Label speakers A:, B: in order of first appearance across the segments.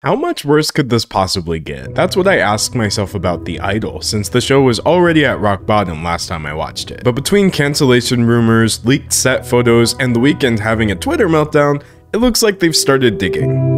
A: How much worse could this possibly get? That's what I asked myself about The Idol, since the show was already at rock bottom last time I watched it. But between cancellation rumors, leaked set photos, and The Weeknd having a Twitter meltdown, it looks like they've started digging.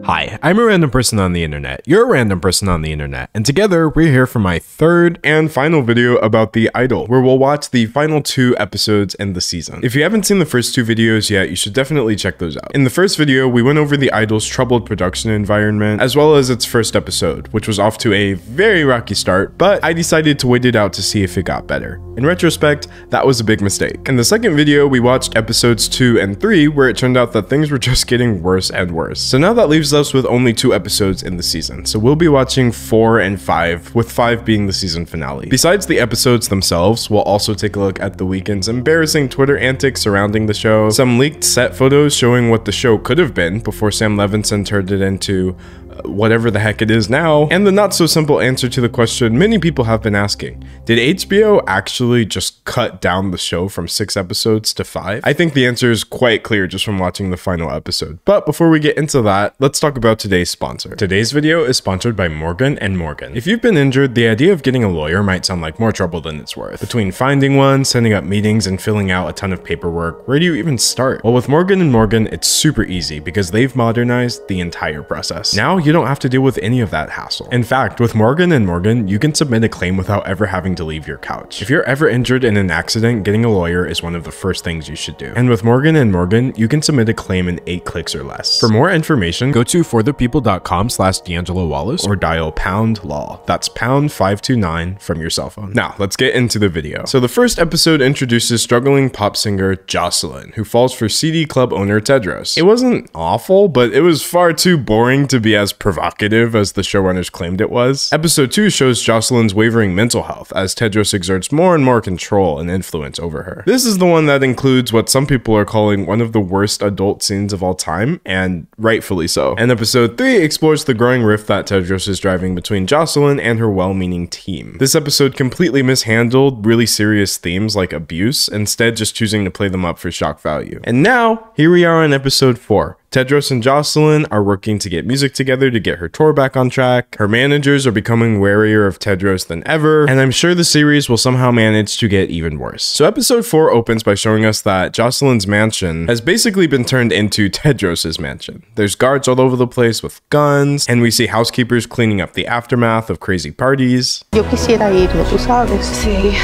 A: Hi, I'm a random person on the internet, you're a random person on the internet, and together we're here for my third and final video about The Idol, where we'll watch the final 2 episodes in the season. If you haven't seen the first 2 videos yet, you should definitely check those out. In the first video, we went over The Idol's troubled production environment, as well as its first episode, which was off to a very rocky start, but I decided to wait it out to see if it got better. In retrospect, that was a big mistake. In the second video, we watched episodes 2 and 3, where it turned out that things were just getting worse and worse. So now that leaves us with only 2 episodes in the season, so we'll be watching 4 and 5, with 5 being the season finale. Besides the episodes themselves, we'll also take a look at The Weeknd's embarrassing Twitter antics surrounding the show, some leaked set photos showing what the show could have been before Sam Levinson turned it into whatever the heck it is now, and the not so simple answer to the question many people have been asking: did HBO actually just cut down the show from 6 episodes to 5? I think the answer is quite clear just from watching the final episode. But before we get into that, let's talk about today's sponsor. Today's video is sponsored by Morgan & Morgan. If you've been injured, the idea of getting a lawyer might sound like more trouble than it's worth. Between finding one, setting up meetings, and filling out a ton of paperwork, where do you even start? Well, with Morgan & Morgan, it's super easy because they've modernized the entire process. Now you don't have to deal with any of that hassle. In fact, with Morgan & Morgan, you can submit a claim without ever having to leave your couch. If you're ever injured in an accident, getting a lawyer is one of the first things you should do. And with Morgan & Morgan, you can submit a claim in 8 clicks or less. For more information, go to forthepeople.com/D'Angelo Wallace or dial #LAW. That's #529 from your cell phone. Now, let's get into the video. So the first episode introduces struggling pop singer Jocelyn, who falls for CD club owner Tedros. It wasn't awful, but it was far too boring to be as provocative as the showrunners claimed it was. Episode 2 shows Jocelyn's wavering mental health as Tedros exerts more and more control and influence over her. This is the one that includes what some people are calling one of the worst adult scenes of all time, and rightfully so. And episode 3 explores the growing rift that Tedros is driving between Jocelyn and her well-meaning team. This episode completely mishandled really serious themes like abuse, instead just choosing to play them up for shock value. And now, here we are on episode 4. Tedros and Jocelyn are working to get music together to get her tour back on track. Her managers are becoming warier of Tedros than ever, and I'm sure the series will somehow manage to get even worse. So episode 4 opens by showing us that Jocelyn's mansion has basically been turned into Tedros's mansion. There's guards all over the place with guns, and we see housekeepers cleaning up the aftermath of crazy parties.
B: Yo quisiera irme, tú sabes. Sí.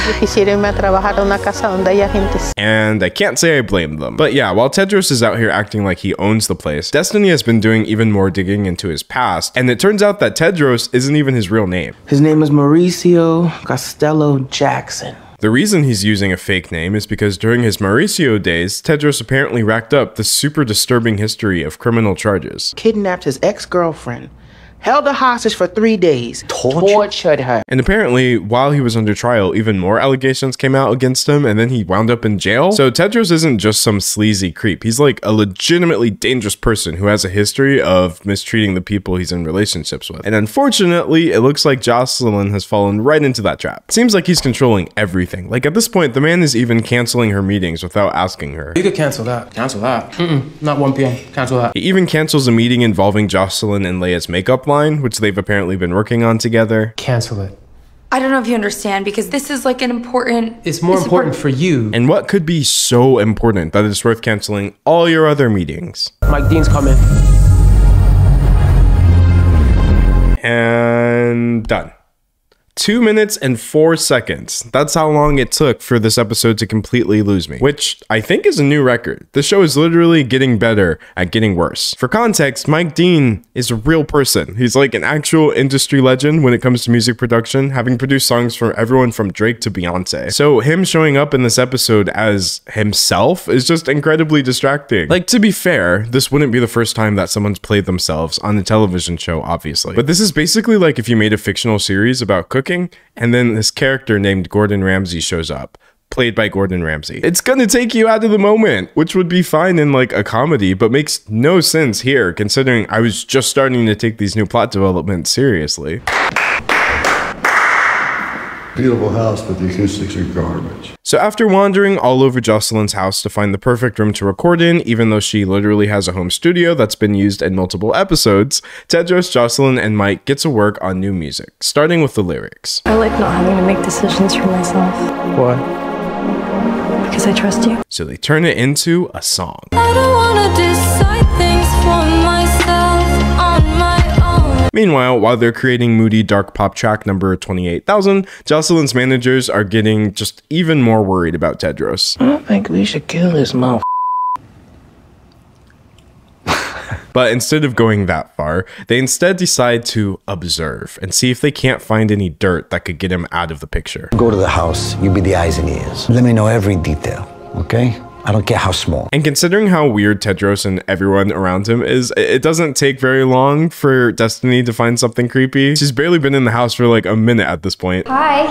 B: Yo quisiera irme a trabajar a una casa donde haya gente.
A: And I can't say I blame them. But yeah, while Tedros is out here acting like he owns the place, Destiny has been doing even more digging into his past, and it turns out that Tedros isn't even his real name.
C: His name is Mauricio Costello Jackson.
A: The reason he's using a fake name is because during his Mauricio days, Tedros apparently racked up the super disturbing history of criminal charges.
C: Kidnapped his ex-girlfriend, held her hostage for 3 days, tortured her.
A: And apparently, while he was under trial, even more allegations came out against him, and then he wound up in jail. So Tedros isn't just some sleazy creep. He's like a legitimately dangerous person who has a history of mistreating the people he's in relationships with. And unfortunately, it looks like Jocelyn has fallen right into that trap. Seems like he's controlling everything. Like at this point, the man is even canceling her meetings without asking her.
D: You could cancel that. Cancel that? Not 1 p.m. Cancel that.
A: He even cancels a meeting involving Jocelyn and Leia's makeup line, which they've apparently been working on together.
D: Cancel it.
E: I don't know if you understand, because this is like an important...
D: It's more important for you.
A: And what could be so important that it's worth canceling all your other meetings?
D: Mike Dean's coming.
A: And done. 2 minutes and 4 seconds. That's how long it took for this episode to completely lose me, which I think is a new record. The show is literally getting better at getting worse. For context, Mike Dean is a real person. He's like an actual industry legend when it comes to music production, having produced songs for everyone from Drake to Beyonce. So him showing up in this episode as himself is just incredibly distracting. Like, to be fair, this wouldn't be the first time that someone's played themselves on a television show, obviously. But this is basically like if you made a fictional series about cooking, and then this character named Gordon Ramsay shows up, played by Gordon Ramsay. It's gonna take you out of the moment, which would be fine in like a comedy, but makes no sense here, considering I was just starting to take these new plot developments seriously.
F: Beautiful house, but the acoustics are garbage.
A: So after wandering all over Jocelyn's house to find the perfect room to record in, even though she literally has a home studio that's been used in multiple episodes, Tedros, Jocelyn, and Mike get to work on new music, starting with the lyrics.
G: I like not having to make decisions for myself.
C: Why?
G: Because I trust you.
A: So they turn it into a song.
H: I don't wanna decide things for myself on my own.
A: Meanwhile, while they're creating moody dark pop track number 28,000, Jocelyn's managers are getting just even more worried about Tedros.
C: I don't think we should kill this motherfucker.
A: But instead of going that far, they instead decide to observe and see if they can't find any dirt that could get him out of the picture.
I: Go to the house, you be the eyes and ears. Let me know every detail, okay? I don't care how small.
A: And considering how weird Tedros and everyone around him is, it doesn't take very long for Destiny to find something creepy. She's barely been in the house for like a minute at this point.
J: Hi.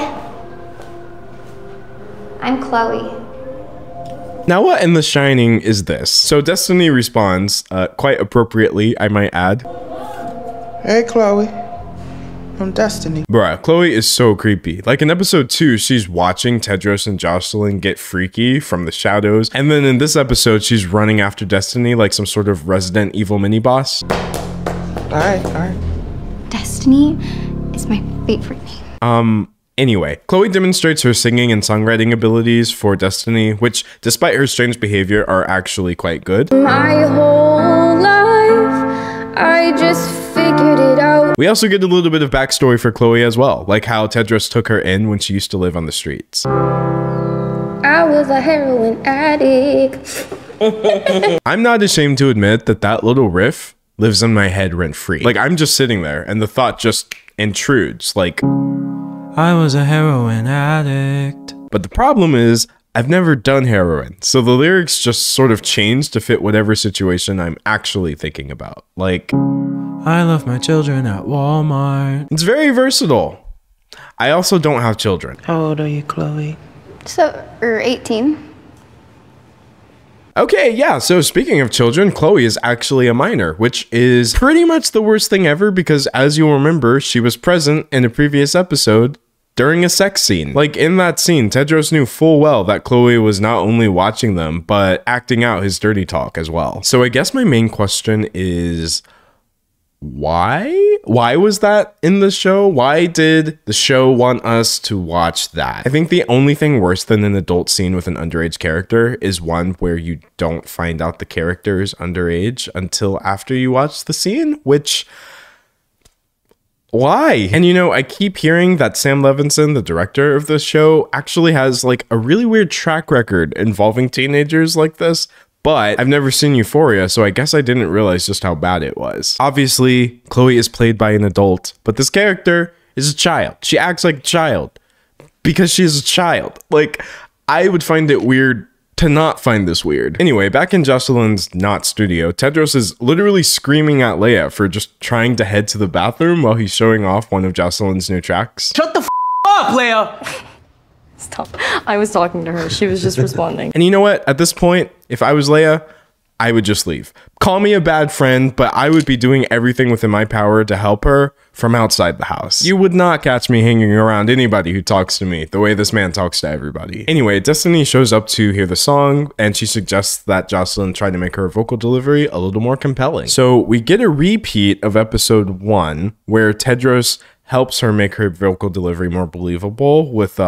J: I'm Chloe.
A: Now what in The Shining is this? So Destiny responds, quite appropriately, I might add.
C: Hey, Chloe. I'm Destiny.
A: Bruh, Chloe is so creepy. Like in episode 2, she's watching Tedros and Jocelyn get freaky from the shadows. And then in this episode, she's running after Destiny like some sort of Resident Evil mini-boss.
C: Alright.
J: Destiny is my favorite name.
A: Anyway, Chloe demonstrates her singing and songwriting abilities for Destiny, which, despite her strange behavior, are actually quite good.
H: My whole life, I just figured it out.
A: We also get a little bit of backstory for Chloe as well, like how Tedros took her in when she used to live on the streets.
H: I was a heroin addict.
A: I'm not ashamed to admit that that little riff lives in my head rent-free. Like, I'm just sitting there, and the thought just intrudes, like, I was a heroin addict. But the problem is, I've never done heroin, so the lyrics just sort of change to fit whatever situation I'm actually thinking about. Like, I love my children at Walmart. It's very versatile. I also don't have children.
C: How old are you, Chloe?
J: So, 18.
A: Okay, yeah, so speaking of children, Chloe is actually a minor, which is pretty much the worst thing ever because, as you'll remember, she was present in a previous episode during a sex scene. Like, in that scene, Tedros knew full well that Chloe was not only watching them, but acting out his dirty talk as well. So I guess my main question is, why? Why was that in the show? Why did the show want us to watch that? I think the only thing worse than an adult scene with an underage character is one where you don't find out the character is underage until after you watch the scene, which... why? And you know, I keep hearing that Sam Levinson, the director of this show, actually has like a really weird track record involving teenagers like this. But I've never seen Euphoria, so I guess I didn't realize just how bad it was. Obviously, Chloe is played by an adult, but this character is a child. She acts like a child because she's a child. Like, I would find it weird to not find this weird. Anyway, back in Jocelyn's not studio, Tedros is literally screaming at Leia for just trying to head to the bathroom while he's showing off one of Jocelyn's new tracks.
D: Shut the up, Leia!
G: Stop. I was talking to her. She was just responding.
A: And you know what? At this point, if I was Leia, I would just leave. Call me a bad friend, but I would be doing everything within my power to help her from outside the house. You would not catch me hanging around anybody who talks to me the way this man talks to everybody. Anyway, Destiny shows up to hear the song, and she suggests that Jocelyn try to make her vocal delivery a little more compelling. So we get a repeat of episode 1, where Tedros helps her make her vocal delivery more believable with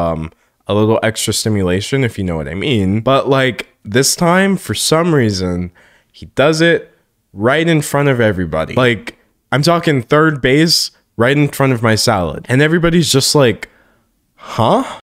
A: a little extra stimulation, if you know what I mean. But like this time, for some reason, he does it right in front of everybody. Like, I'm talking third base right in front of my salad. And everybody's just like, huh?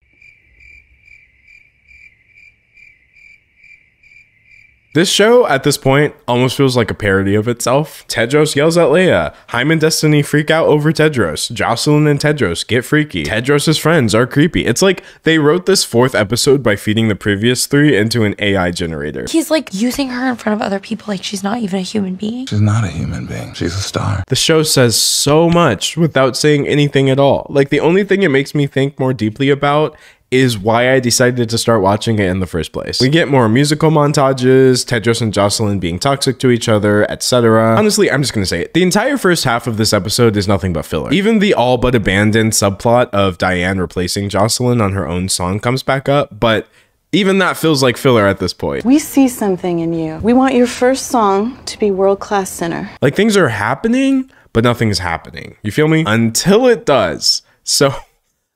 A: This show, at this point, almost feels like a parody of itself. Tedros yells at Leia. Haim and Destiny freak out over Tedros. Jocelyn and Tedros get freaky. Tedros' friends are creepy. It's like they wrote this 4th episode by feeding the previous 3 into an AI generator.
E: He's like using her in front of other people like she's not even a human being.
F: She's not a human being. She's a star.
A: The show says so much without saying anything at all. Like, the only thing it makes me think more deeply about is why I decided to start watching it in the first place. We get more musical montages, Tedros and Jocelyn being toxic to each other, etc. Honestly, I'm just gonna say it. The entire first half of this episode is nothing but filler. Even the all but abandoned subplot of Diane replacing Jocelyn on her own song comes back up, but even that feels like filler at this point.
K: We see something in you. We want your first song to be world-class sinner.
A: Like, things are happening, but nothing's happening. You feel me? Until it does. So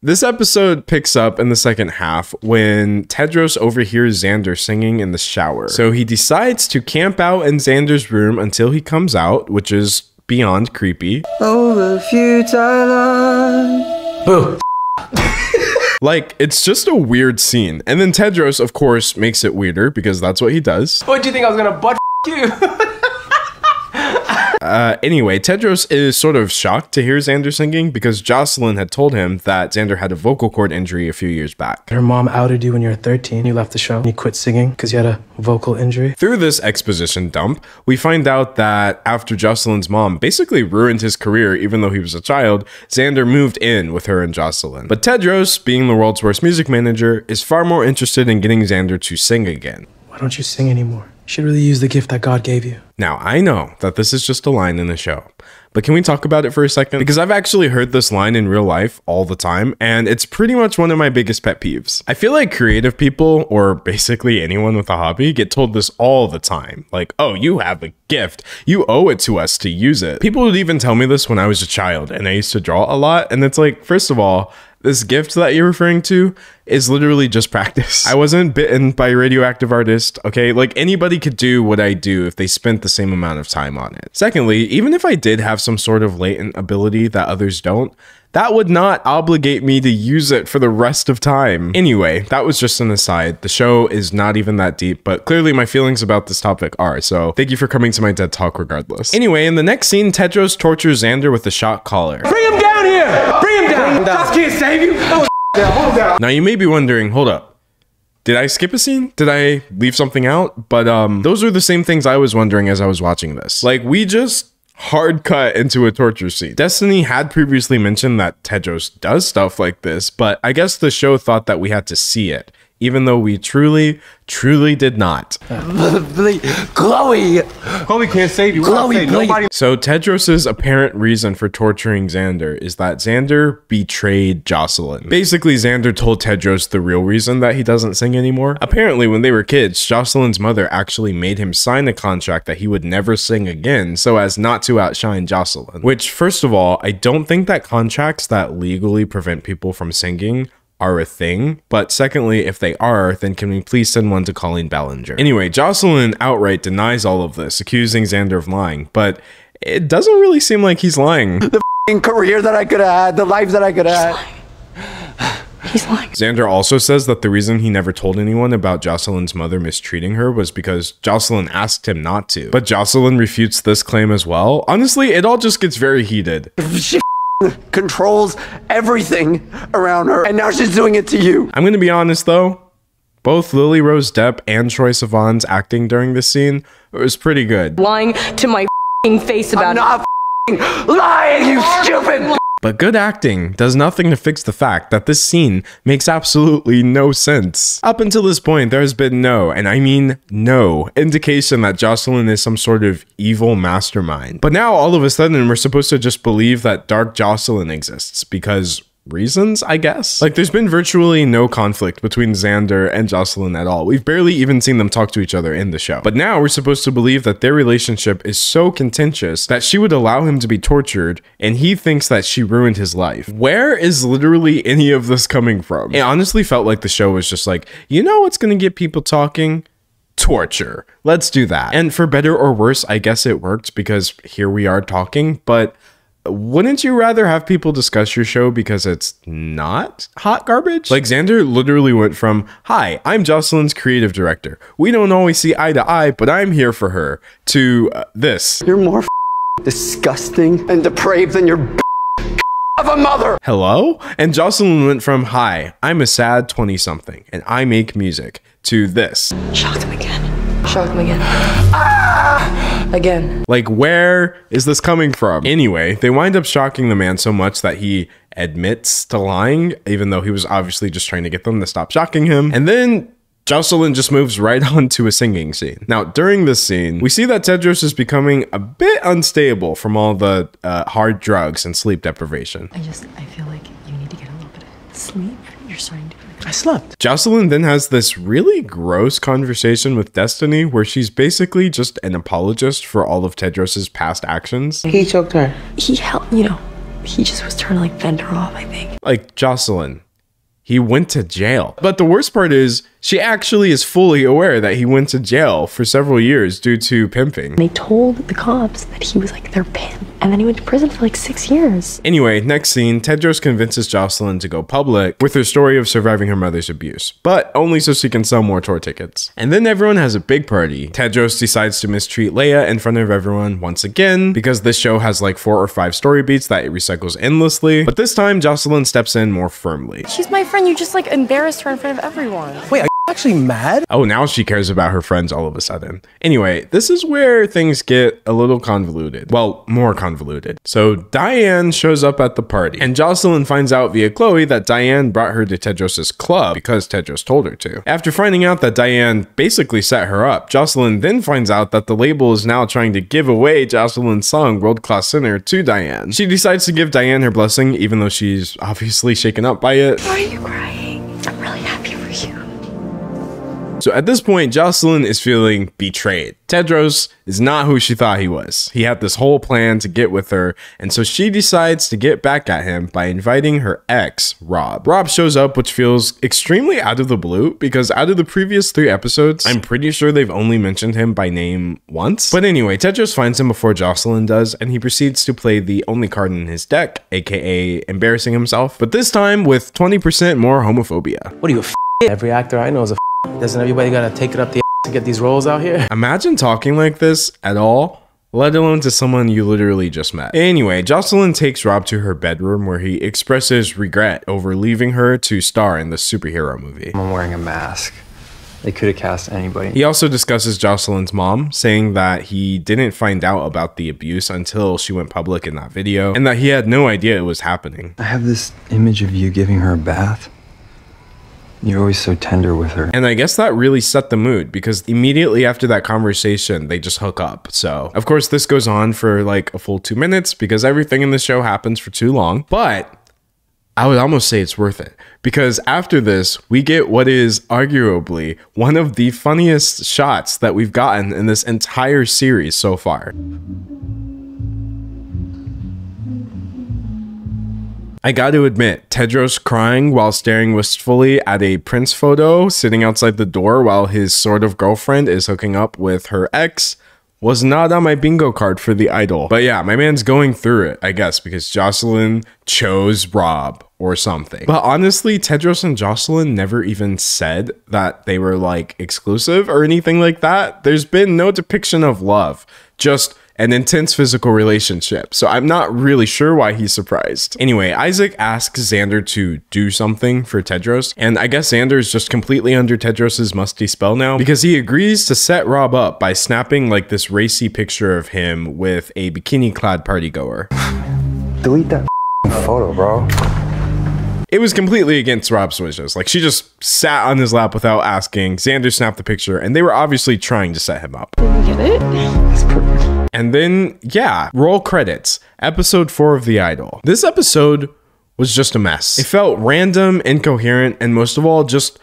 A: this episode picks up in the second half when Tedros overhears Xander singing in the shower. So he decides to camp out in Xander's room until he comes out, which is beyond creepy.
L: Over futile life.
D: Boo.
A: Like, it's just a weird scene. And then Tedros, of course, makes it weirder because that's what he does.
D: What do you think I was gonna butt you?
A: Anyway, Tedros is sort of shocked to hear Xander singing because Jocelyn had told him that Xander had a vocal cord injury a few years back.
D: Her mom outed you when you were 13. You left the show and you quit singing because you had a vocal injury.
A: Through this exposition dump, we find out that after Jocelyn's mom basically ruined his career even though he was a child, Xander moved in with her and Jocelyn. But Tedros, being the world's worst music manager, is far more interested in getting Xander to sing again.
D: Why don't you sing anymore? You should really use the gift that God gave you.
A: Now, I know that this is just a line in the show, but can we talk about it for a second? Because I've actually heard this line in real life all the time, and it's pretty much one of my biggest pet peeves. I feel like creative people, or basically anyone with a hobby, get told this all the time. Like, oh, you have a gift. You owe it to us to use it. People would even tell me this when I was a child, and I used to draw a lot, and it's like, first of all, this gift that you're referring to is literally just practice. I wasn't bitten by a radioactive artist, okay? Like, anybody could do what I do if they spent the same amount of time on it. Secondly, even if I did have some sort of latent ability that others don't, that would not obligate me to use it for the rest of time. Anyway, that was just an aside. The show is not even that deep, but clearly my feelings about this topic are, so thank you for coming to my TED Talk regardless. Anyway, in the next scene, Tedros tortures Xander with a shock collar.
L: Bring him down here! Bring him down! Just can't save you! Oh, down.
A: Now you may be wondering, hold up. Did I skip a scene? Did I leave something out? But those are the same things I was wondering as I was watching this. Like, we just hard cut into a torture scene. Destiny had previously mentioned that Tedros does stuff like this, but I guess the show thought that we had to see it, even though we truly did not.
L: Chloe can't save you.
A: Chloe, nobody. So Tedros's apparent reason for torturing Xander is that Xander betrayed Jocelyn. Basically, Xander told Tedros the real reason that he doesn't sing anymore. Apparently, when they were kids, Jocelyn's mother actually made him sign a contract that he would never sing again so as not to outshine Jocelyn. Which, first of all, I don't think that contracts that legally prevent people from singing are a thing, but secondly, if they are, then can we please send one to Colleen Ballinger? Anyway, Jocelyn outright denies all of this, accusing Xander of lying, but it doesn't really seem like he's lying.
L: The career that I could have had, the life that I could have had.
K: He's lying.
A: Xander also says that the reason he never told anyone about Jocelyn's mother mistreating her was because Jocelyn asked him not to. But Jocelyn refutes this claim as well. Honestly, it all just gets very heated.
L: She controls everything around her, and now she's doing it to you.
A: I'm gonna be honest though, both Lily-Rose Depp and Troye Sivan's acting during this scene was pretty good.
G: Lying to my face about
L: I'm not lying, you stupid.
A: But good acting does nothing to fix the fact that this scene makes absolutely no sense. Up until this point, there has been no, and I mean no, indication that Jocelyn is some sort of evil mastermind. But now all of a sudden, we're supposed to just believe that Dark Jocelyn exists because reasons, I guess? Like, there's been virtually no conflict between Xander and Jocelyn at all. We've barely even seen them talk to each other in the show. But now we're supposed to believe that their relationship is so contentious that she would allow him to be tortured, and he thinks that she ruined his life. Where is literally any of this coming from? It honestly felt like the show was just like, you know what's gonna get people talking? Torture. Let's do that. And for better or worse, I guess it worked because here we are talking, but wouldn't you rather have people discuss your show because it's not hot garbage? Like, Xander literally went from, hi, I'm Jocelyn's creative director. We don't always see eye to eye, but I'm here for her, to this.
L: You're more disgusting and depraved than your of a mother.
A: Hello? And Jocelyn went from, hi, I'm a sad 20-something and I make music, to this.
G: Shocked him again. Shocked him again. Again.
A: Like, where is this coming from? Anyway, they wind up shocking the man so much that he admits to lying, even though he was obviously just trying to get them to stop shocking him. And then Jocelyn just moves right on to a singing scene. Now, during this scene, we see that Tedros is becoming a bit unstable from all the hard drugs and sleep deprivation.
G: I feel like you need to get a little bit of sleep. You're starting to...
C: I slept.
A: Jocelyn then has this really gross conversation with Destiny where she's basically just an apologist for all of Tedros's past actions.
C: He choked her.
G: He held, you know, he just was trying to like fend her off, I think.
A: Like, Jocelyn, he went to jail. But the worst part is, she actually is fully aware that he went to jail for several years due to pimping.
G: They told the cops that he was like their pimp, and then he went to prison for like 6 years.
A: Anyway, next scene, Tedros convinces Jocelyn to go public with her story of surviving her mother's abuse, but only so she can sell more tour tickets. And then everyone has a big party. Tedros decides to mistreat Leia in front of everyone once again, because this show has like 4 or 5 story beats that it recycles endlessly, but this time Jocelyn steps in more firmly.
G: She's my friend, you just like embarrassed her in front of everyone.
C: Wait, are you actually mad?
A: Oh, now she cares about her friends all of a sudden. Anyway, this is where things get a little convoluted. Well, more convoluted. So Diane shows up at the party, and Jocelyn finds out via Chloe that Diane brought her to Tedros's club because Tedros told her to. After finding out that Diane basically set her up, Jocelyn then finds out that the label is now trying to give away Jocelyn's song World Class Sinner to Diane. She decides to give Diane her blessing, even though she's obviously shaken up by it.
G: Why are you crying? I'm really happy for you.
A: So at this point, Jocelyn is feeling betrayed. Tedros is not who she thought he was. He had this whole plan to get with her, and so she decides to get back at him by inviting her ex, Rob. Rob shows up, which feels extremely out of the blue, because out of the previous 3 episodes, I'm pretty sure they've only mentioned him by name once. But anyway, Tedros finds him before Jocelyn does, and he proceeds to play the only card in his deck, aka embarrassing himself, but this time with 20% more homophobia.
D: What are you, a f***? Every actor I know is a f***. Doesn't everybody gotta take it up the to get these roles out here?
A: Imagine talking like this at all, let alone to someone you literally just met. Anyway, Jocelyn takes Rob to her bedroom where he expresses regret over leaving her to star in the superhero movie.
M: I'm wearing a mask. They could have cast anybody.
A: He also discusses Jocelyn's mom, saying that he didn't find out about the abuse until she went public in that video, and that he had no idea it was happening.
M: I have this image of you giving her a bath. You're always so tender with her.
A: And I guess that really set the mood, because immediately after that conversation, they just hook up. So, of course, this goes on for like a full 2 minutes because everything in the show happens for too long. But I would almost say it's worth it, because after this, we get what is arguably one of the funniest shots that we've gotten in this entire series so far. I got to admit, Tedros crying while staring wistfully at a Prince photo sitting outside the door while his sort of girlfriend is hooking up with her ex was not on my bingo card for the idol. But yeah, my man's going through it, I guess, because Jocelyn chose Rob or something. But honestly, Tedros and Jocelyn never even said that they were like exclusive or anything like that. There's been no depiction of love, just an intense physical relationship, so I'm not really sure why he's surprised. Anyway, Isaac asks Xander to do something for Tedros, and I guess Xander is just completely under Tedros's musty spell now, because he agrees to set Rob up by snapping like this racy picture of him with a bikini-clad partygoer.
M: Delete that photo, bro.
A: It was completely against Rob's wishes. Like, she just sat on his lap without asking. Xander snapped the picture, and they were obviously trying to set him up.
G: Did you get it?
M: That's perfect.
A: And then, yeah, roll credits. Episode 4 of The Idol. This episode was just a mess. It felt random, incoherent, and most of all, just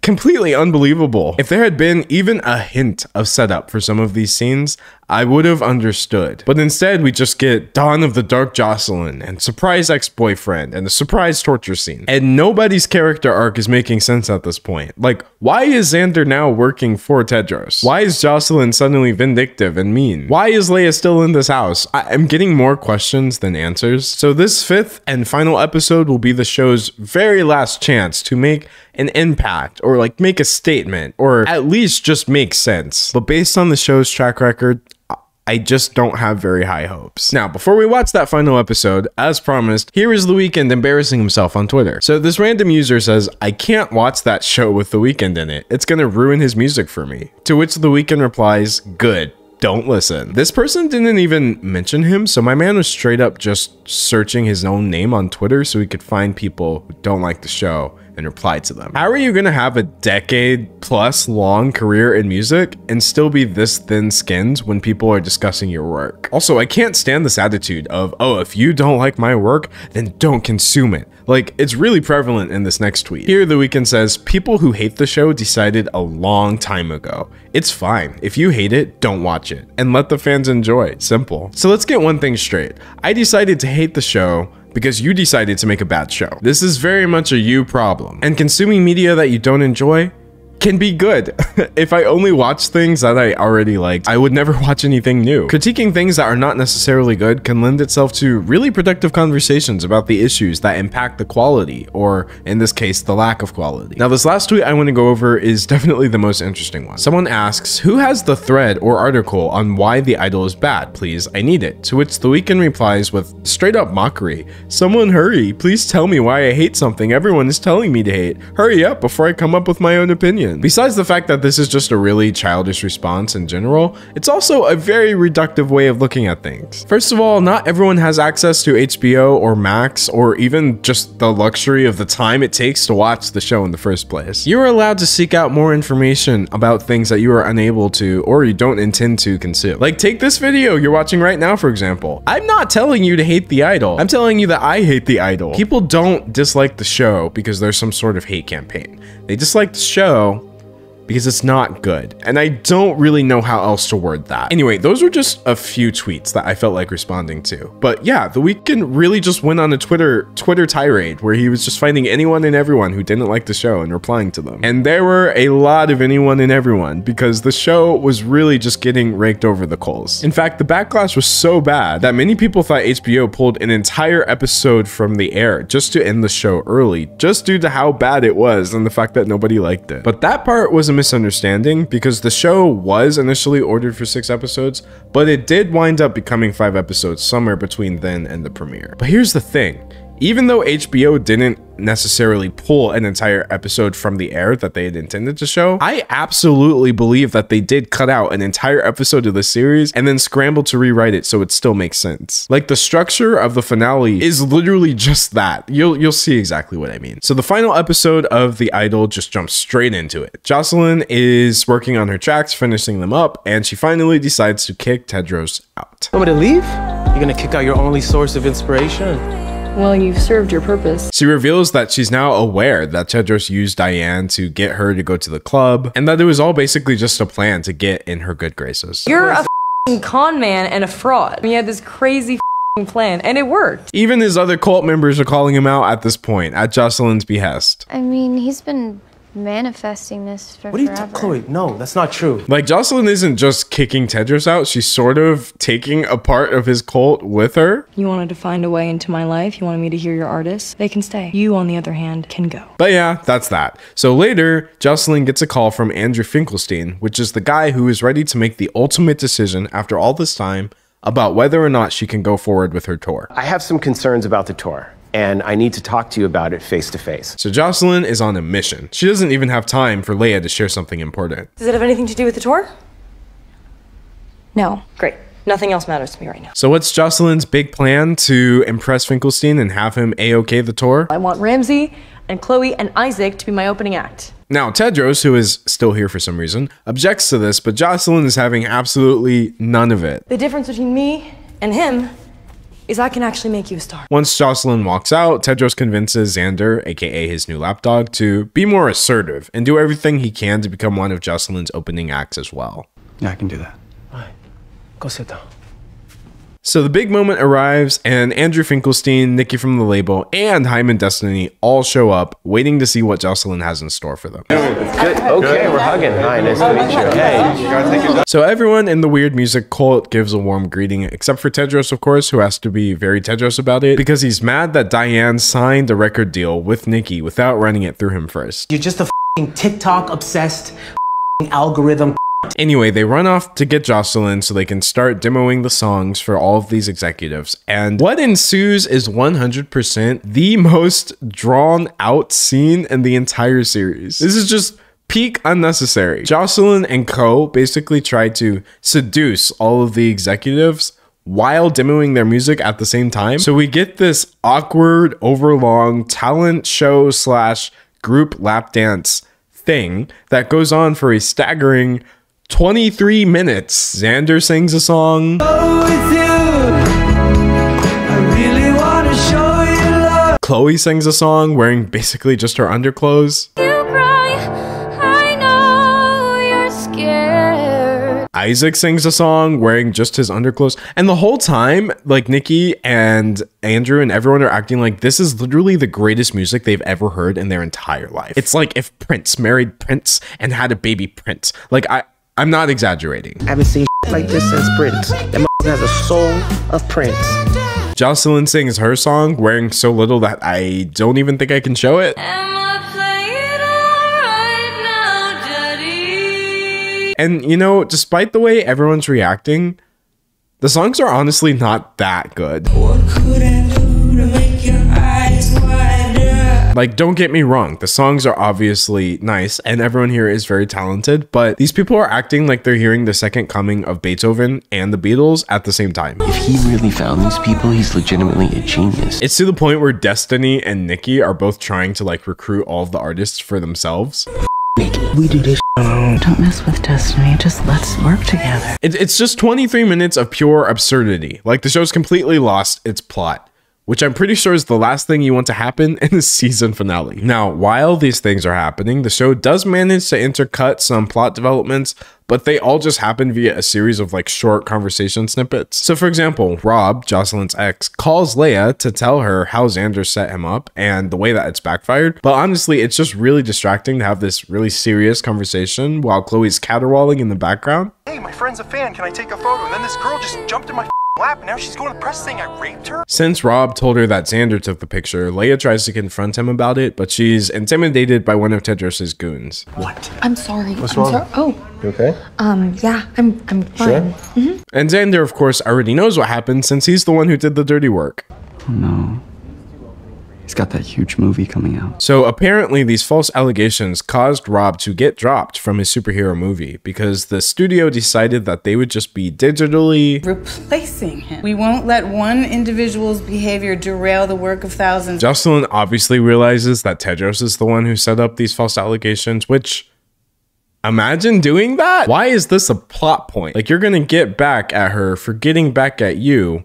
A: completely unbelievable. If there had been even a hint of setup for some of these scenes, I would have understood. But instead, we just get Dawn of the Dark Jocelyn and surprise ex-boyfriend and a surprise torture scene. And nobody's character arc is making sense at this point. Like, why is Xander now working for Tedros? Why is Jocelyn suddenly vindictive and mean? Why is Leia still in this house? I'm getting more questions than answers. So this 5th and final episode will be the show's very last chance to make an impact, or like make a statement, or at least just make sense. But based on the show's track record, I just don't have very high hopes. Now, before we watch that final episode, as promised, here is The Weeknd embarrassing himself on Twitter. So this random user says, I can't watch that show with The Weeknd in it. It's gonna ruin his music for me. To which The Weeknd replies, good. don't listen. This person didn't even mention him, so my man was straight up just searching his own name on Twitter so he could find people who don't like the show and reply to them. How are you gonna have a decade-plus long career in music and still be this thin-skinned when people are discussing your work? Also, I can't stand this attitude of, oh, if you don't like my work, then don't consume it. Like, it's really prevalent in this next tweet. Here, The Weeknd says, people who hate the show decided a long time ago. It's fine. If you hate it, don't watch it. And let the fans enjoy. Simple. So let's get one thing straight. I decided to hate the show because you decided to make a bad show. This is very much a you problem. And consuming media that you don't enjoy can be good. If I only watch things that I already liked, I would never watch anything new. Critiquing things that are not necessarily good can lend itself to really productive conversations about the issues that impact the quality, or in this case, the lack of quality. Now, this last tweet I want to go over is definitely the most interesting one. Someone asks, who has the thread or article on why The Idol is bad? Please, I need it. To which The Weeknd replies with straight up mockery. Someone hurry, please tell me why I hate something everyone is telling me to hate. Hurry up before I come up with my own opinion. Besides the fact that this is just a really childish response in general, it's also a very reductive way of looking at things. First of all, not everyone has access to HBO or Max, or even just the luxury of the time it takes to watch the show in the first place. You're allowed to seek out more information about things that you are unable to, or you don't intend to consume. Like, take this video you're watching right now, for example. I'm not telling you to hate The Idol. I'm telling you that I hate The Idol. People don't dislike the show because there's some sort of hate campaign. They dislike the show because it's not good. And I don't really know how else to word that. Anyway, those were just a few tweets that I felt like responding to. But yeah, The Weeknd really just went on a Twitter tirade where he was just finding anyone and everyone who didn't like the show and replying to them. And there were a lot of anyone and everyone because the show was really just getting raked over the coals. In fact, the backlash was so bad that many people thought HBO pulled an entire episode from the air just to end the show early, just due to how bad it was and the fact that nobody liked it. But that part was a misunderstanding because the show was initially ordered for 6 episodes, but it did wind up becoming 5 episodes somewhere between then and the premiere. But here's the thing. Even though HBO didn't necessarily pull an entire episode from the air that they had intended to show, I absolutely believe that they did cut out an entire episode of the series and then scrambled to rewrite it so it still makes sense. Like, the structure of the finale is literally just that. You'll see exactly what I mean. So the final episode of The Idol just jumps straight into it. Jocelyn is working on her tracks, finishing them up, and she finally decides to kick Tedros out.
D: Want me to leave? You're gonna kick out your only source of inspiration?
G: Well, you've served your purpose.
A: She reveals that she's now aware that Tedros used Diane to get her to go to the club, and that it was all basically just a plan to get in her good graces.
N: You're a con man and a fraud. He had this crazy plan, and it worked.
A: Even his other cult members are calling him out at this point, at Jocelyn's behest.
J: I mean, he's been manifesting this for
D: What are you
J: forever.
D: Chloe, no, that's not true.
A: Like, Jocelyn isn't just kicking Tedros out, she's sort of taking a part of his cult with her.
N: You wanted to find a way into my life. You wanted me to hear your artists. They can stay. You, on the other hand, can go.
A: But yeah, that's that. So later, Jocelyn gets a call from Andrew Finkelstein, which is the guy who is ready to make the ultimate decision after all this time about whether or not she can go forward with her tour.
O: I have some concerns about the tour, and I need to talk to you about it face to face.
A: So Jocelyn is on a mission. She doesn't even have time for Leia to share something important.
N: Does it have anything to do with the tour?
G: No.
N: Great. Nothing else matters to me right now.
A: So what's Jocelyn's big plan to impress Finkelstein and have him A-OK the tour?
N: I want Ramsey and Chloe and Isaac to be my opening act.
A: Now, Tedros, who is still here for some reason, objects to this, but Jocelyn is having absolutely none of it.
N: The difference between me and him is I can actually make you a star.
A: Once Jocelyn walks out, Tedros convinces Xander, aka his new lapdog, to be more assertive and do everything he can to become one of Jocelyn's opening acts as well.
M: Yeah, I can do that.
D: All right, go sit down.
A: So the big moment arrives, and Andrew Finkelstein, Nikki from the label, and Hyman Destiny all show up, waiting to see what Jocelyn has in store for them.
O: Good. Okay, we're hugging. Hi, nice to meet you. Hey.
A: So everyone in the weird music cult gives a warm greeting, except for Tedros, of course, who has to be very Tedros about it, because he's mad that Diane signed a record deal with Nikki without running it through him first.
C: You're just a TikTok-obsessed algorithm.
A: Anyway, they run off to get Jocelyn so they can start demoing the songs for all of these executives. And what ensues is 100% the most drawn out scene in the entire series. This is just peak unnecessary. Jocelyn and co basically tried to seduce all of the executives while demoing their music at the same time. So we get this awkward, overlong talent show / group lap dance thing that goes on for a staggering 23 minutes. Xander sings a song. Chloe sings a song wearing basically just her underclothes. Isaac sings a song wearing just his underclothes. And the whole time, like, Nikki and Andrew and everyone are acting like this is literally the greatest music they've ever heard in their entire life. It's like if Prince married Prince and had a baby Prince. Like, I'm not exaggerating.
C: I haven't seen like this since Prince. That has a soul of Prince.
A: Jocelyn sings her song wearing so little that I don't even think I can show it. And, you know, despite the way everyone's reacting, the songs are honestly not that good. Like, don't get me wrong, the songs are obviously nice and everyone here is very talented, but these people are acting like they're hearing the second coming of Beethoven and the Beatles at the same time.
P: If he really found these people, he's legitimately a genius.
A: It's to the point where Destiny and Nikki are both trying to like recruit all of the artists for themselves.
C: We do this alone.
B: Don't mess with Destiny, just let's work together.
A: It's just 23 minutes of pure absurdity. Like, the show's completely lost its plot, which I'm pretty sure is the last thing you want to happen in the season finale. Now, while these things are happening, the show does manage to intercut some plot developments, but they all just happen via a series of like short conversation snippets. So for example, Rob, Jocelyn's ex, calls Leia to tell her how Xander set him up and the way that it's backfired. But honestly, it's just really distracting to have this really serious conversation while Chloe's caterwauling in the background.
Q: Hey, my friend's a fan, can I take a photo? And then this girl just jumped in my lap and now she's going to the press saying I raped her?
A: Since Rob told her that Xander took the picture, Leia tries to confront him about it, but she's intimidated by one of Tedros' goons.
Q: What?
E: I'm sorry.
Q: What's wrong?
E: Oh.
Q: You okay?
E: Yeah, I'm fine.
Q: Sure?
A: And Xander, of course, already knows what happened since he's the one who did the dirty work.
M: Oh no. He's got that huge movie coming out.
A: So apparently these false allegations caused Rob to get dropped from his superhero movie because the studio decided that they would just be digitally
R: replacing him. We won't let one individual's behavior derail the work of thousands.
A: Jocelyn obviously realizes that Tedros is the one who set up these false allegations, which, imagine doing that? Why is this a plot point? Like, you're gonna get back at her for getting back at you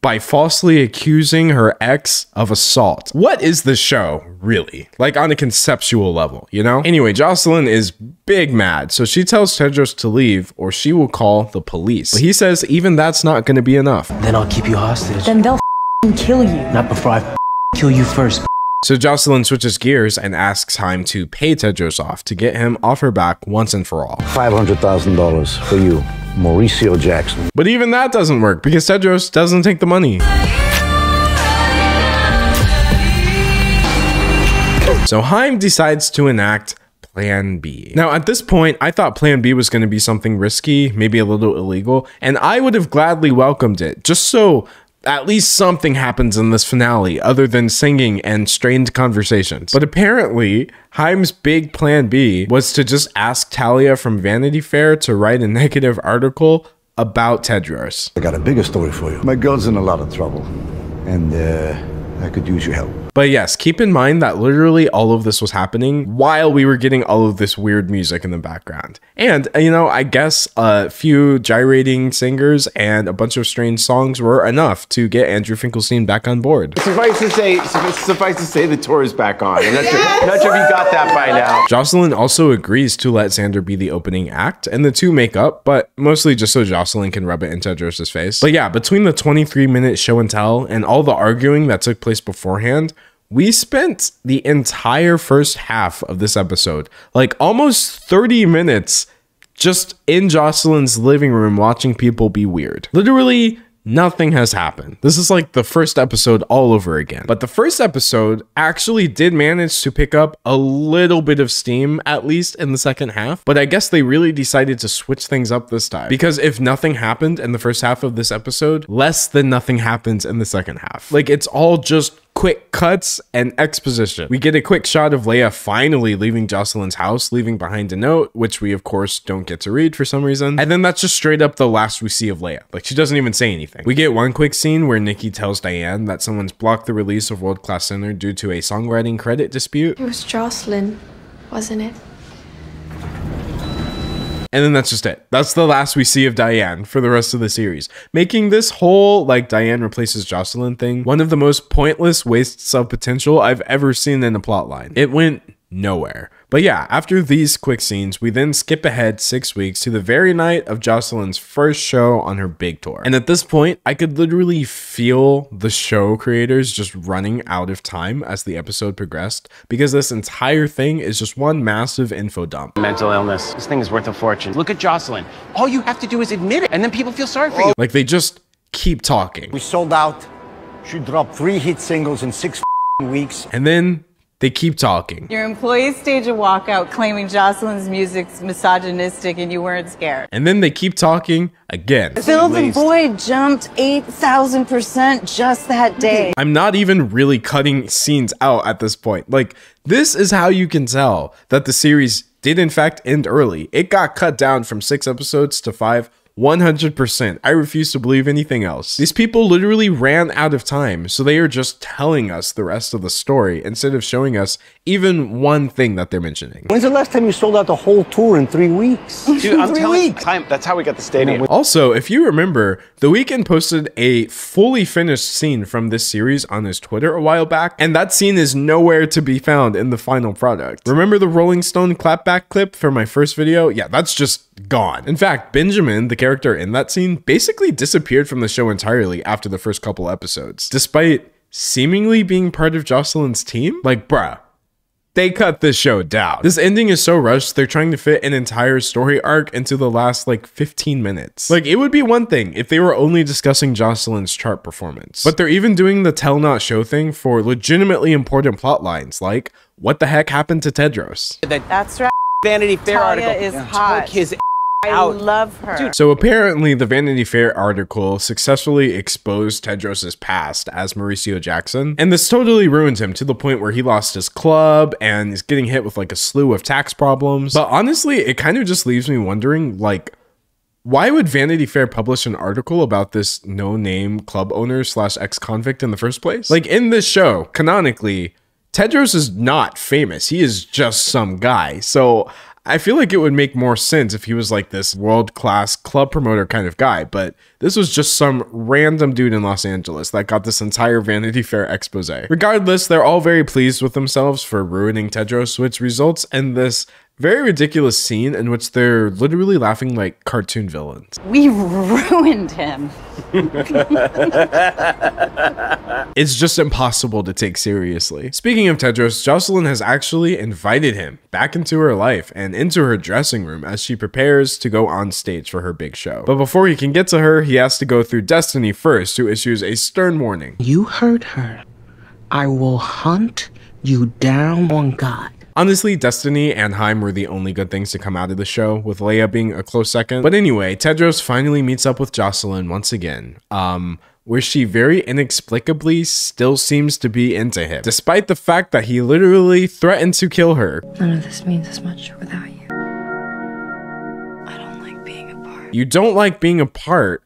A: by falsely accusing her ex of assault. What is this show, really? Like, on a conceptual level, you know? Anyway, Jocelyn is big mad, so she tells Tedros to leave or she will call the police. But he says even that's not gonna be enough.
D: Then I'll keep you hostage.
E: Then they'll kill you.
D: Not before I kill you first.
A: So Jocelyn switches gears and asks Haim to pay Tedros off to get him off her back once and for all.
I: $500,000 for you, Mauricio Jackson.
A: But even that doesn't work because Tedros doesn't take the money. So Haim decides to enact Plan B. Now, at this point, I thought Plan B was going to be something risky, maybe a little illegal, and I would have gladly welcomed it, just so at least something happens in this finale other than singing and strained conversations. But apparently, Haim's big plan B was to just ask Talia from Vanity Fair to write a negative article about Tedros.
I: I got a bigger story for you. My girl's in a lot of trouble, and I could use your help.
A: But yes, keep in mind that literally all of this was happening while we were getting all of this weird music in the background. And, you know, I guess a few gyrating singers and a bunch of strange songs were enough to get Andrew Finkelstein back on board.
O: Suffice to say the tour is back on. I'm not sure if you got that by now.
A: Jocelyn also agrees to let Xander be the opening act, and the two make up, but mostly just so Jocelyn can rub it in Tedros' face. But yeah, between the 23-minute show and tell and all the arguing that took place beforehand, we spent the entire first half of this episode, like almost 30 minutes, just in Jocelyn's living room watching people be weird. Literally nothing has happened. This is like the first episode all over again. But the first episode actually did manage to pick up a little bit of steam, at least in the second half. But I guess they really decided to switch things up this time. Because if nothing happened in the first half of this episode, less than nothing happens in the second half. Like, it's all just quick cuts and exposition. We get a quick shot of Leia finally leaving Jocelyn's house, leaving behind a note, which we of course don't get to read for some reason. And then that's just straight up the last we see of Leia. Like, she doesn't even say anything. We get one quick scene where Nikki tells Diane that someone's blocked the release of World Class Center due to a songwriting credit dispute.
G: It was Jocelyn, wasn't it?
A: And then that's just it. That's the last we see of Diane for the rest of the series, making this whole like Diane replaces Jocelyn thing one of the most pointless wastes of potential I've ever seen in a plotline. It went nowhere. But yeah, after these quick scenes, we then skip ahead 6 weeks to the very night of Jocelyn's first show on her big tour. And at this point, I could literally feel the show creators just running out of time as the episode progressed, because this entire thing is just one massive info dump.
O: Mental illness. This thing is worth a fortune. Look at Jocelyn. All you have to do is admit it, and then people feel sorry for you.
A: Like, they just keep talking.
I: We sold out. She dropped 3 hit singles in 6 weeks.
A: And then they keep talking.
R: Your employees stage a walkout claiming Jocelyn's music's misogynistic and you weren't scared.
A: And then they keep talking again.
K: Phil the Boy jumped 8,000% just that day.
A: I'm not even really cutting scenes out at this point. Like, this is how you can tell that the series did in fact end early. It got cut down from 6 episodes to 5. 100%. I refuse to believe anything else. These people literally ran out of time, so they are just telling us the rest of the story instead of showing us even one thing that they're mentioning.
I: When's the last time you sold out the whole tour in 3 weeks?
O: Dude, I'm telling you, that's how we got the stadium.
A: Also, if you remember, The Weeknd posted a fully finished scene from this series on his Twitter a while back, and that scene is nowhere to be found in the final product. Remember the Rolling Stone clapback clip for my first video? Yeah, that's just gone. In fact, Benjamin, the character in that scene, basically disappeared from the show entirely after the first couple episodes, despite seemingly being part of Jocelyn's team. Like, bruh, they cut this show down. This ending is so rushed, they're trying to fit an entire story arc into the last like 15 minutes. Like, it would be one thing if they were only discussing Jocelyn's chart performance, but they're even doing the tell not show thing for legitimately important plot lines, like what the heck happened to Tedros.
K: That's right.
O: Vanity Fair
K: Talia
O: article
K: is hot.
O: took his
K: I
O: out.
K: love her.
A: So apparently the Vanity Fair article successfully exposed Tedros' past as Mauricio Jackson, and this totally ruined him to the point where he lost his club and is getting hit with like a slew of tax problems. But honestly, it kind of just leaves me wondering, like, why would Vanity Fair publish an article about this no-name club owner / ex-convict in the first place? Like, in this show, canonically, Tedros is not famous. He is just some guy. So I feel like it would make more sense if he was like this world-class club promoter kind of guy, but this was just some random dude in Los Angeles that got this entire Vanity Fair expose. Regardless, they're all very pleased with themselves for ruining Tedros, which results in this very ridiculous scene in which they're literally laughing like cartoon villains.
R: We ruined him.
A: It's just impossible to take seriously. Speaking of Tedros, Jocelyn has actually invited him back into her life and into her dressing room as she prepares to go on stage for her big show. But before he can get to her, he has to go through Destiny first, who issues a stern warning.
C: You heard her. I will hunt you down on God.
A: Honestly, Destiny and Haim were the only good things to come out of the show, with Leia being a close second. But anyway, Tedros finally meets up with Jocelyn once again, where she very inexplicably still seems to be into him, despite the fact that he literally threatened to kill her.
E: None of this means as much without you. I don't like being apart.
A: You don't like being apart,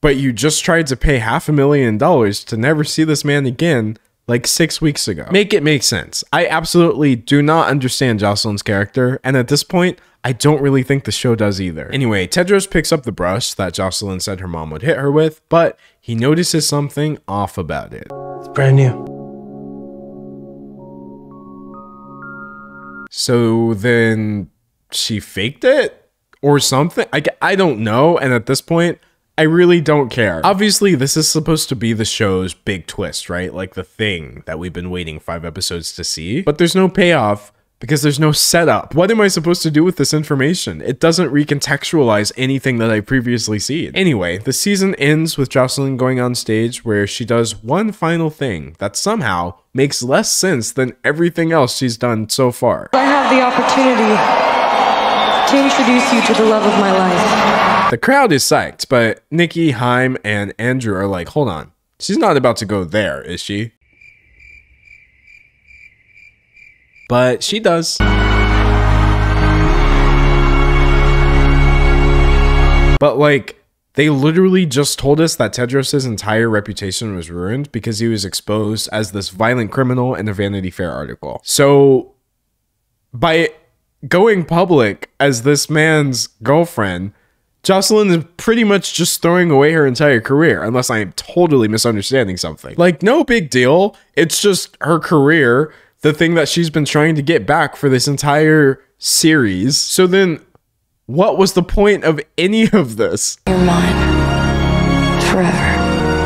A: but you just tried to pay $500,000 to never see this man again like 6 weeks ago. Make it make sense. I absolutely do not understand Jocelyn's character, and at this point, I don't really think the show does either. Anyway, Tedros picks up the brush that Jocelyn said her mom would hit her with, but he notices something off about it.
D: It's brand new.
A: So then she faked it or something? I don't know, and at this point, I really don't care. Obviously, this is supposed to be the show's big twist, right? Like the thing that we've been waiting 5 episodes to see. But there's no payoff because there's no setup. What am I supposed to do with this information? It doesn't recontextualize anything that I previously seen. Anyway, the season ends with Jocelyn going on stage where she does one final thing that somehow makes less sense than everything else she's done so far.
E: I have the opportunity to introduce you to the love of my life.
A: The crowd is psyched, but Nikki, Haim, and Andrew are like, hold on, she's not about to go there, is she? but she does. But like, they literally just told us that Tedros' entire reputation was ruined because he was exposed as this violent criminal in a Vanity Fair article. So by going public as this man's girlfriend, Jocelyn is pretty much just throwing away her entire career, unless I am totally misunderstanding something. Like, no big deal. It's just her career, the thing that she's been trying to get back for this entire series. So then, what was the point of any of this?
E: You're mine. Forever.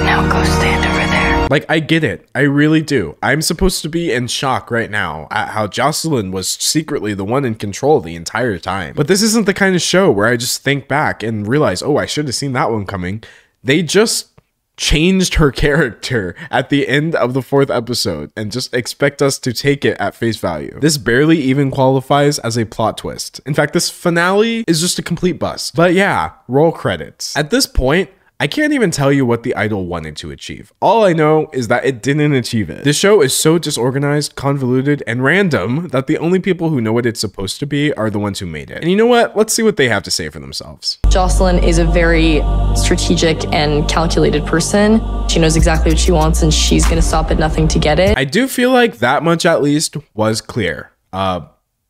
E: Now go stand over there.
A: Like, I get it. I really do. I'm supposed to be in shock right now at how Jocelyn was secretly the one in control the entire time. But this isn't the kind of show where I just think back and realize, oh, I should have seen that one coming. They just changed her character at the end of the 4th episode and just expect us to take it at face value. This barely even qualifies as a plot twist. In fact, this finale is just a complete bust. But yeah, roll credits. At this point, I can't even tell you what the Idol wanted to achieve. All I know is that it didn't achieve it. This show is so disorganized, convoluted, and random that the only people who know what it's supposed to be are the ones who made it. And you know what? Let's see what they have to say for themselves.
N: Jocelyn is a very strategic and calculated person. She knows exactly what she wants and she's gonna stop at nothing to get it.
A: I do feel like that much at least was clear.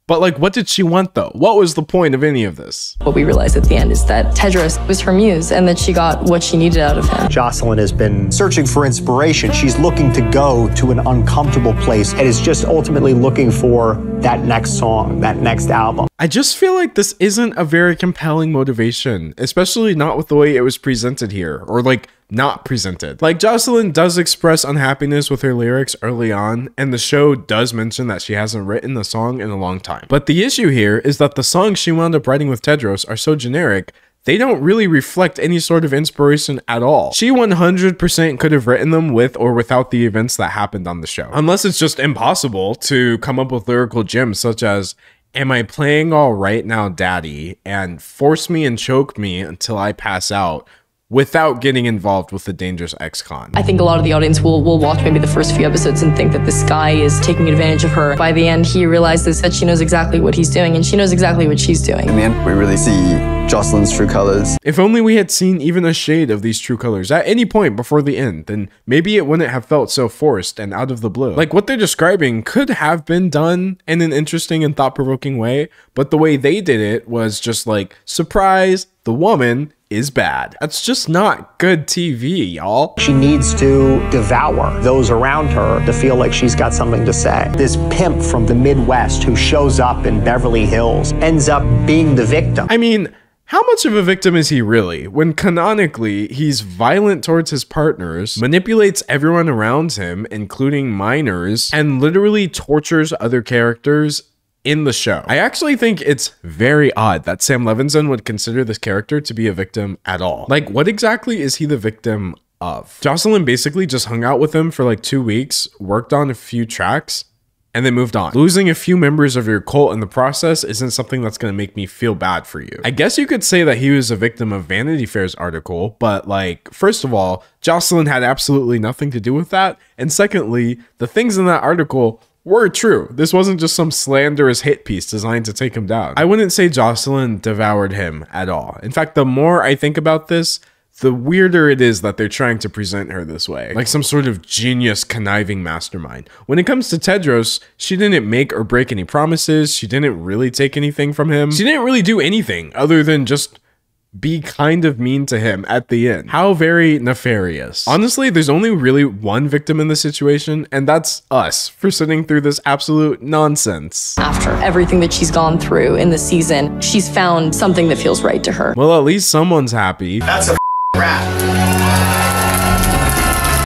A: But like, what did she want though? What was the point of any of this?
N: What we realized at the end is that Tedros was her muse and that she got what she needed out of him.
S: Jocelyn has been searching for inspiration. She's looking to go to an uncomfortable place and is just ultimately looking for that next song, that next album.
A: I just feel like this isn't a very compelling motivation, especially not with the way it was presented here, or like not presented. Like, Jocelyn does express unhappiness with her lyrics early on, and the show does mention that she hasn't written a song in a long time. But the issue here is that the songs she wound up writing with Tedros are so generic, they don't really reflect any sort of inspiration at all. She 100% could have written them with or without the events that happened on the show. Unless it's just impossible to come up with lyrical gems such as, "Am I playing all right now, daddy?" and "Force me and choke me until I pass out," without getting involved with the dangerous ex-con.
N: I think a lot of the audience will watch maybe the first few episodes and think that this guy is taking advantage of her. By the end, he realizes that she knows exactly what he's doing and she knows exactly what she's doing.
M: In the end, we really see Jocelyn's true colors.
A: If only we had seen even a shade of these true colors at any point before the end, then maybe it wouldn't have felt so forced and out of the blue. Like, what they're describing could have been done in an interesting and thought-provoking way, but the way they did it was just like, surprise, the woman is bad. That's just not good TV, y'all.
S: She needs to devour those around her to feel like she's got something to say. This pimp from the Midwest who shows up in Beverly Hills ends up being the victim.
A: I mean, how much of a victim is he really, when canonically he's violent towards his partners, manipulates everyone around him, including minors, and literally tortures other characters in the show? I actually think it's very odd that Sam Levinson would consider this character to be a victim at all. Like, what exactly is he the victim of? Jocelyn basically just hung out with him for like 2 weeks, worked on a few tracks, and then moved on. Losing a few members of your cult in the process isn't something that's gonna make me feel bad for you. I guess you could say that he was a victim of Vanity Fair's article, but like, first of all, Jocelyn had absolutely nothing to do with that, and secondly, the things in that article were true. This wasn't just some slanderous hit piece designed to take him down. I wouldn't say Jocelyn devoured him at all. In fact, the more I think about this, the weirder it is that they're trying to present her this way, like some sort of genius conniving mastermind. When it comes to Tedros, she didn't make or break any promises. She didn't really take anything from him. She didn't really do anything other than just be kind of mean to him at the end. How very nefarious. Honestly, there's only really one victim in this situation, and that's us for sitting through this absolute nonsense.
N: After everything that she's gone through in the season, she's found something that feels right to her.
A: Well, at least someone's happy.
S: That's a wrap.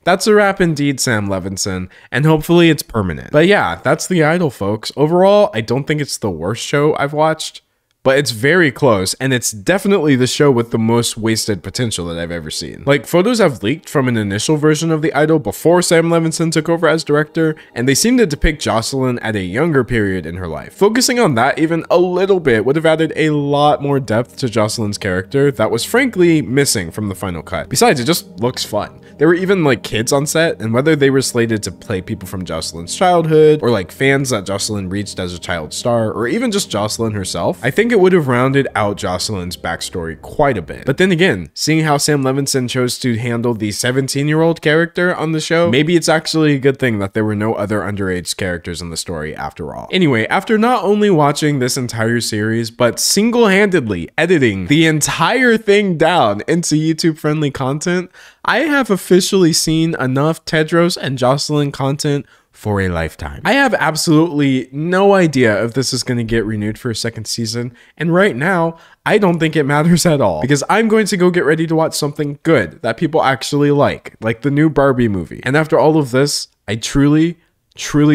A: That's a wrap indeed, Sam Levinson, and hopefully it's permanent. But yeah, that's The Idol, folks. Overall, I don't think it's the worst show I've watched, but it's very close, and it's definitely the show with the most wasted potential that I've ever seen. Like, photos have leaked from an initial version of The Idol before Sam Levinson took over as director, and they seem to depict Jocelyn at a younger period in her life. Focusing on that even a little bit would have added a lot more depth to Jocelyn's character that was frankly missing from the final cut. Besides, it just looks fun. There were even like kids on set, and whether they were slated to play people from Jocelyn's childhood, or like fans that Jocelyn reached as a child star, or even just Jocelyn herself, I think it would have rounded out Jocelyn's backstory quite a bit. But then again, seeing how Sam Levinson chose to handle the 17-year-old character on the show, maybe it's actually a good thing that there were no other underage characters in the story after all. Anyway, after not only watching this entire series, but single-handedly editing the entire thing down into YouTube-friendly content, I have officially seen enough Tedros and Jocelyn content for a lifetime. I have absolutely no idea if this is going to get renewed for a second season, and right now, I don't think it matters at all, because I'm going to go get ready to watch something good that people actually like the new Barbie movie. And after all of this, I truly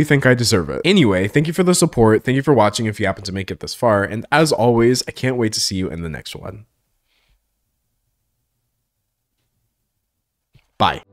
A: think I deserve it. Anyway, thank you for the support, thank you for watching if you happen to make it this far, and as always, I can't wait to see you in the next one. Bye.